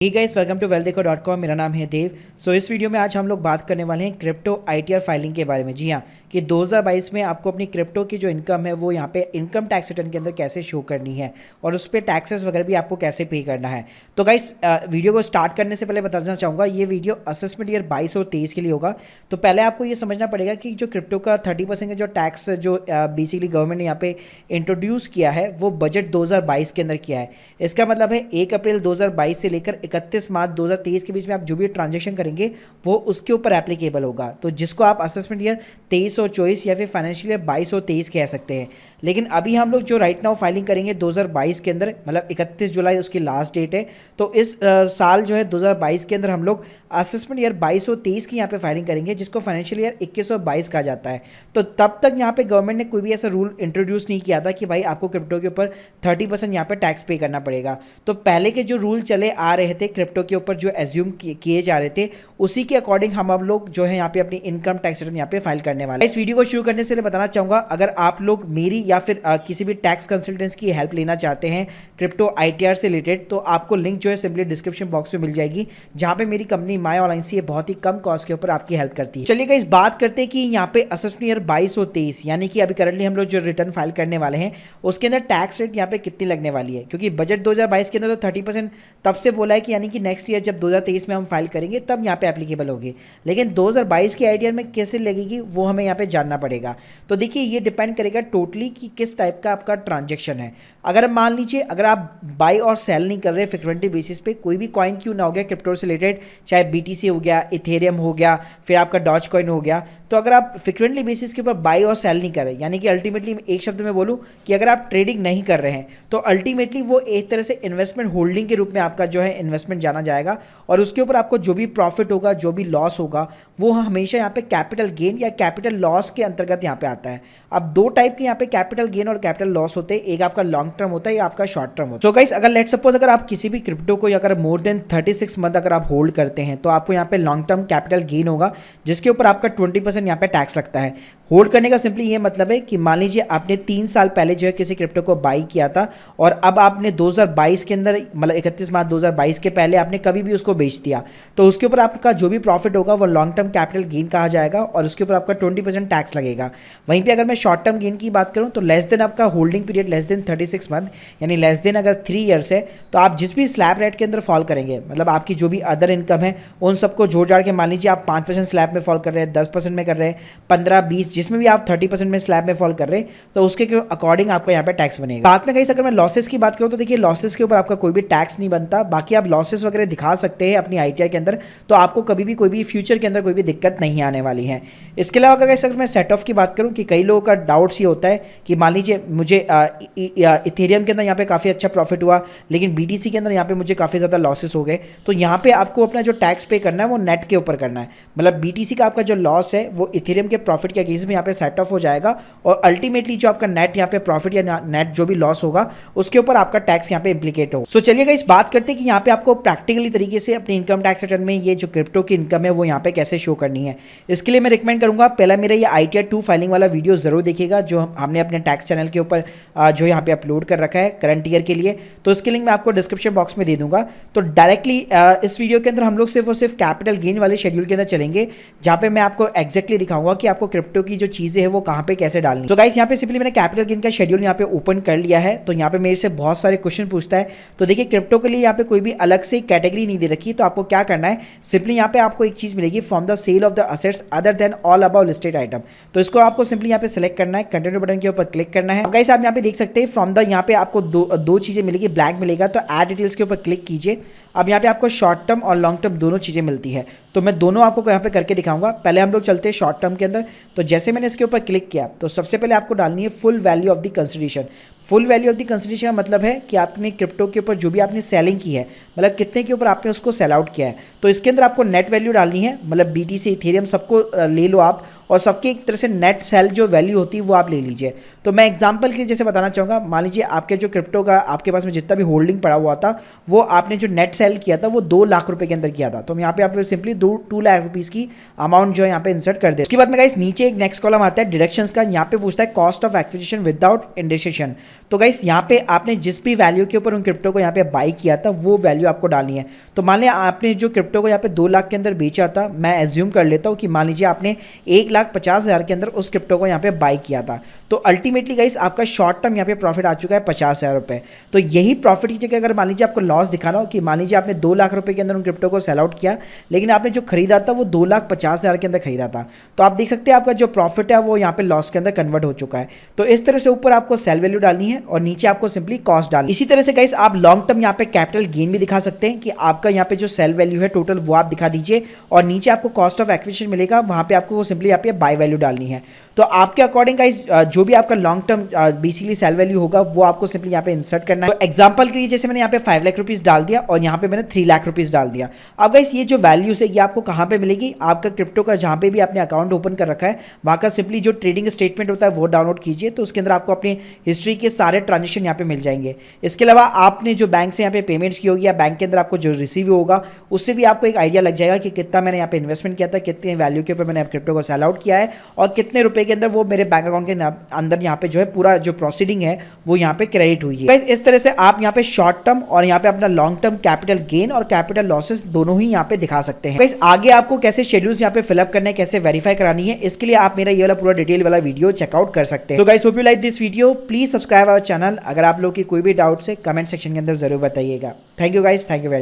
Hey guys, welcome to wealthdeco.com। मेरा नाम है देव। इस वीडियो में आज हम लोग बात करने वाले हैं क्रिप्टो आईटीआर फाइलिंग के बारे में। जी हाँ, कि 2022 में आपको अपनी क्रिप्टो की जो इनकम है वो यहाँ पे इनकम टैक्स रिटर्न के अंदर कैसे शो करनी है और उस पर टैक्सेस वगैरह भी आपको कैसे पे करना है। तो गाइस, वीडियो को स्टार्ट करने से पहले बताना चाहूँगा, ये वीडियो असेसमेंट ईयर 22 और 23 के लिए होगा। तो पहले आपको ये समझना पड़ेगा कि जो क्रिप्टो का 30% का जो टैक्स जो बेसिकली गवर्नमेंट ने यहाँ पे इंट्रोड्यूस किया है वो बजट 2022 के अंदर किया है। इसका मतलब है 1 अप्रैल 2022 से लेकर 31 मार्च 2023 के बीच में आप जो भी ट्रांजैक्शन करेंगे वो उसके ऊपर एप्लीकेबल होगा। तो जिसको आप असेसमेंट ईयर 23 और 24 या फिर फाइनेंशियल ईयर 22 और 23 कह सकते हैं। लेकिन अभी हम लोग जो राइट नाउ फाइलिंग करेंगे 2022 के अंदर, मतलब 31 जुलाई उसकी लास्ट डेट है। तो इस साल जो है 2022 के अंदर हम लोग असेसमेंट ईयर 22 और 23 की यहाँ पे फाइलिंग करेंगे, जिसको फाइनेंशियल ईयर 21 और 22 कहा जाता है। तो तब तक यहाँ पे गवर्नमेंट ने कोई भी ऐसा रूल इंट्रोड्यूस नहीं किया था कि भाई आपको क्रिप्टो के ऊपर 30% यहाँ पे टैक्स पे करना पड़ेगा। तो पहले के जो रूल चले आ रहे थे क्रिप्टो के ऊपर जो एज्यूम किए जा रहे थे, उसी के अकॉर्डिंग हम अब लोग जो है यहाँ पे अपनी इनकम टैक्स रिटर्न यहाँ पे फाइल करने वाले हैं। इस वीडियो को शुरू करने से बताना चाहूँगा, अगर आप लोग मेरी या फिर किसी भी टैक्स कंसल्टेंट्स की हेल्प लेना चाहते हैं क्रिप्टो आईटीआर से रिलेटेड, तो आपको लिंक जो है सिंपली डिस्क्रिप्शन बॉक्स में मिल जाएगी, जहाँ पे मेरी कंपनी माई ऑनलाइन से बहुत ही कम कॉस्ट के ऊपर आपकी हेल्प करती है। चलिए इस बात करते हैं कि यहाँ पे असेसमेंट ईयर 22 और 23 यानी कि अभी करंटली हम लोग जो रिटर्न फाइल करने वाले हैं उसके अंदर टैक्स रेट यहाँ पे कितनी लगने वाली है। क्योंकि बजट 2022 के अंदर तो 30% तब से बोला है कि यानी कि नेक्स्ट ईयर जब 2023 में हम फाइल करेंगे तब यहाँ पे एप्लीकेबल होगी। लेकिन 2022 के आईटीआर में कैसे लगेगी वो हमें यहाँ पे जानना पड़ेगा। तो देखिए, ये डिपेंड करेगा टोटली कि किस टाइप का आपका ट्रांजेक्शन है। अगर मान लीजिए अगर आप बाई और सेल नहीं कर रहे फ्रिक्वेंटली बेसिस पे, कोई भी कॉइन क्यों ना हो गया क्रिप्टो से रिलेटेड, चाहे बीटीसी हो गया, इथेरियम हो गया, फिर आपका डॉज कॉइन हो गया, तो अगर आप फ्रिक्वेंटली बेसिस के ऊपर बाई और सेल नहीं कर रहे, यानी कि अल्टीमेटली एक शब्द में बोलूँ कि अगर आप ट्रेडिंग नहीं कर रहे हैं, तो अल्टीमेटली वो एक तरह से इन्वेस्टमेंट होल्डिंग के रूप में आपका जो है इन्वेस्टमेंट जाना जाएगा। और उसके ऊपर आपको जो भी प्रॉफिट होगा, जो भी लॉस होगा, वो हमेशा यहाँ पे कैपिटल गेन या कैपिटल लॉस के अंतर्गत यहाँ पे आता है। अब दो टाइप के यहाँ पे कैपिटल गेन और कैपिटल लॉस होते हैं, एक आपका लॉन्ग टर्म होता है या आपका शॉर्ट टर्म होता है। सो गाइस, अगर लेट्स सपोज अगर आप किसी भी क्रिप्टो को अगर मोर देन 36 मंथ अगर आप होल्ड करते हैं, तो आपको यहाँ पे लॉन्ग टर्म कैपिटल गेन होगा, जिसके ऊपर आपका 20% यहाँ पे टैक्स लगता है। होल्ड करने का सिंपली ये मतलब है कि मान लीजिए आपने 3 साल पहले जो है किसी क्रिप्टो को बाई किया था और अब आपने 2022 के अंदर, मतलब 31 मार्च 2022 के पहले आपने कभी भी उसको बेच दिया, तो उसके ऊपर आपका जो भी प्रॉफिट होगा वो लॉन्ग टर्म कैपिटल गेन कहा जाएगा और उसके ऊपर आपका 20% टैक्स लगेगा। वहीं पे अगर मैं शॉर्ट टर्म गेन की बात करूं तो लेस देन आपका holding period less than 36 month, यानी लेस देन अगर 3 ईयर्स है, तो आप जिस भी स्लैब रेट के अंदर फॉल करेंगे, मतलब आपकी जो भी अदर इनकम है उन सबको जोड़ जाड़ के, मान लीजिए आप 5% स्लैब में फॉल कर रहे हैं, 10% में कर रहे हैं, 15-20 जिसमें भी आप 30% में स्लैब में फॉल कर रहे हैं, तो उसके अकॉर्डिंग आपको यहाँ पे टैक्स बनेगा। बाद में कहीं अगर मैं लॉसेस की बात करूँ तो देखिए, लॉसेस के ऊपर आपका कोई भी टैक्स नहीं बनता। बाकी आप लॉसेस वगैरह दिखा सकते हैं अपनी आईटीआर के अंदर, तो आपको कभी भी कोई भी फ्यूचर के अंदर कोई भी दिक्कत नहीं आने वाली है। इसके अलावा अगर मैं सेट ऑफ की बात करूँ कि कई लोगों का डाउट्स ये होता है कि मान लीजिए मुझे इथेरियम के अंदर यहाँ पे काफ़ी अच्छा प्रॉफिट हुआ, लेकिन बीटीसी के अंदर यहाँ पे मुझे काफ़ी ज़्यादा लॉसेस हो गए, तो यहाँ पे आपको अपना जो टैक्स पे करना है वो नेट के ऊपर करना है। मतलब बीटीसी का आपका जो लॉस है वो इथेरियम के प्रॉफिट के अगेंस्ट में यहाँ पे सेट ऑफ हो जाएगा और अल्टीमेटली जो आपका नेट यहाँ पे प्रॉफिट या नेट जो भी लॉस होगा उसके ऊपर आपका टैक्स यहाँ पे इंप्लीकेट हो। सो चलिएगा इस बात करते हैं कि यहाँ पे आपको प्रैक्टिकली तरीके से अपनी इनकम टैक्स रिटर्न में ये जो क्रिप्टो की इनकम है वो यहाँ पे कैसे शो करनी है। इसके लिए मैं रिकमेंड करूंगा पहला मेरा ये आईटीआर 2 फाइलिंग वाला वीडियो जरूर देखिएगा, जो हमने अपने टैक्स चैनल के ऊपर जो यहाँ पे अपलोड कर रखा है करंट ईयर के लिए। तो उसके लिंक मैं आपको डिस्क्रिप्शन बॉक्स में दे दूंगा। तो डायरेक्टली इस वीडियो के अंदर हम लोग सिर्फ और सिर्फ कैपिटल गेन वाले शेड्यूल के अंदर चलेंगे, जहाँ पे मैं आपको एक्जैक्टली दिखाऊंगा कि आपको क्रिप्टो की जो चीजें है वो कहाँ पे कैसे डालनी। तो गाइस, यहाँ पे सिंपली मैंने कैपिटल गेन का शेड्यूल यहाँ पे ओपन कर लिया है। तो यहाँ पे मेरे से बहुत सारे क्वेश्चन पूछता है। तो देखिए, क्रिप्टो के लिए यहाँ पे कोई भी अलग से कैटेगरी नहीं दे रखी, तो आपको क्या करना है, सिंपली यहाँ पे आपको एक चीज मिलेगी, from the sale of the assets other than all about listed item. तो इसको आपको सिंपली यहाँ पे सेलेक्ट करना है, कंटिन्यू बटन के ऊपर क्लिक करना है। गाइस, आप यहाँ पे देख सकते हैं फ्रॉम द, यहाँ पे आपको दो चीजें मिलेगी, ब्लैंक मिलेगा, तो ऐड डिटेल्स के ऊपर क्लिक कीजिए। अब यहाँ पे आपको शॉर्ट टर्म और लॉन्ग टर्म दोनों चीज़ें मिलती है, तो मैं दोनों आपको यहाँ पे करके दिखाऊंगा। पहले हम लोग चलते हैं शॉर्ट टर्म के अंदर। तो जैसे मैंने इसके ऊपर क्लिक किया, तो सबसे पहले आपको डालनी है full value of the consideration. Full value of the consideration का मतलब है कि आपने क्रिप्टो के ऊपर जो भी आपने सेलिंग की है, मतलब कितने के ऊपर आपने उसको सेल आउट किया है, तो इसके अंदर आपको नेट वैल्यू डालनी है। मतलब बीटीसी, इथेरियम सबको ले लो आप, और सबके एक तरह से नेट सेल जो वैल्यू होती है वो आप ले लीजिए। तो मैं एग्जांपल के लिए जैसे बताना चाहूँगा, मान लीजिए आपके जो क्रिप्टो का आपके पास में जितना भी होल्डिंग पड़ा हुआ था, वो आपने जो नेट सेल किया था वो 2 लाख रुपए के अंदर किया था। तो यहाँ पे आप सिंपली 2 लाख रुपीज़ की अमाउंट जो है यहाँ पे इंसर्ट कर दे। उसके बाद में गाइस नीचे एक नेक्स्ट कॉलम आता है डायरेक्शंस का, यहाँ पे पूछता है cost of acquisition without indexation. तो गाइस यहाँ पे आपने जिस भी वैल्यू के ऊपर उन क्रिप्टो को यहाँ पे बाई किया था वो वैल्यू आपको डालनी है। तो मान लिया आपने जो क्रिप्टो को यहाँ पे 2 लाख के अंदर बेचा था, मैं एज्यूम कर लेता हूँ कि मान लीजिए आपने 1,50,000 के अंदर उस क्रिप्टो को यहाँ पे बाई किया था। तो अल्टीमेटली गाइस आपका शॉर्ट टर्म यहाँ पे प्रॉफिट आ चुका है 50,000 रुपये। तो यही प्रॉफिट की जगह अगर मान लीजिए आपको लॉस दिखाना हो कि मान लीजिए आपने 2 लाख रुपये के अंदर उन क्रिप्टो को सेल आउट किया, लेकिन आपने जो खरीदा था वो 2,50,000 के अंदर खरीदा था, तो आप देख सकते हैं आपका जो प्रॉफिट है वो यहाँ पे लॉस के अंदर कन्वर्ट हो चुका है। तो इस तरह से ऊपर आपको सेल वैल्यू डालनी है और नीचे आपको सिंपली कॉस्ट डालनी है। इसी तरह से गाइस आप लॉन्ग टर्म यहाँ पे कैपिटल गेन भी दिखा सकते हैं कि आपका यहाँ पे जो सेल वैल्यू है टोटल वो आप दिखा दीजिए और नीचे आपको कॉस्ट ऑफ एक्विजिशन मिलेगा, वहाँ पे आपको सिंपली यहाँ पे बाय वैल्यू डालनी है। तो आपके अकॉर्डिंग गाइस जो भी आपका long term basically sale value होगा वो आपको सिंपली यहाँ पे इंसर्ट करना है। तो एग्जांपल के लिए जैसे मैंने यहाँ पे 5 लाख रुपीस डाल दिया और यहाँ पे मैंने 3 लाख रुपीस डाल दिया। अब गाइस ये जो वैल्यूज है ये आपको कहाँ पे मिलेगी, आपका क्रिप्टो का जहाँ पे भी आपने अकाउंट ओपन कर रखा है वहाँ का सिंपली जो ट्रेडिंग स्टेटमेंट होता है वो डाउनलोड कीजिए, तो उसके अंदर आपको अपनी हिस्ट्री के सारे ट्रांजेक्शन यहाँ पे मिल जाएंगे। इसके अलावा आपने जो बैंक से यहाँ पे पेमेंट्स की होगी या बैंक के अंदर आपको जो रिसीव होगा उससे भी आपको एक आइडिया लग जाएगा कि कितना मैंने यहाँ पे इन्वेस्टमेंट किया था, कितने वैल्यू के ऊपर मैंने क्रिप्टो को सेल आउट किया है और कितने रुपए के अंदर वो मेरे बैंक अकाउंट के अंदर यहाँ पे जो है पूरा जो प्रोसीडिंग है वो यहाँ पे क्रेडिट हुई है। इस तरह से आप यहाँ पे शॉर्ट टर्म और यहाँ पे अपना लॉन्ग टर्म कैपिटल गेन और कैपिटल लॉसेस दोनों ही यहाँ पे दिखा सकते हैं। आगे आपको कैसे शेड्यूल्स यहाँ पे फिलअप करने, कैसे वेरीफाई करानी है, इसके लिए आप मेरा ये वाला पूरा डिटेल वाला वीडियो चेकआउट कर सकते हैं। तो guys hope you like this video, please subscribe our channel. अगर आप लोग की कोई भी डाउट है कमेंट सेक्शन के अंदर जरूर बताइएगा। Thank you guys, thank you very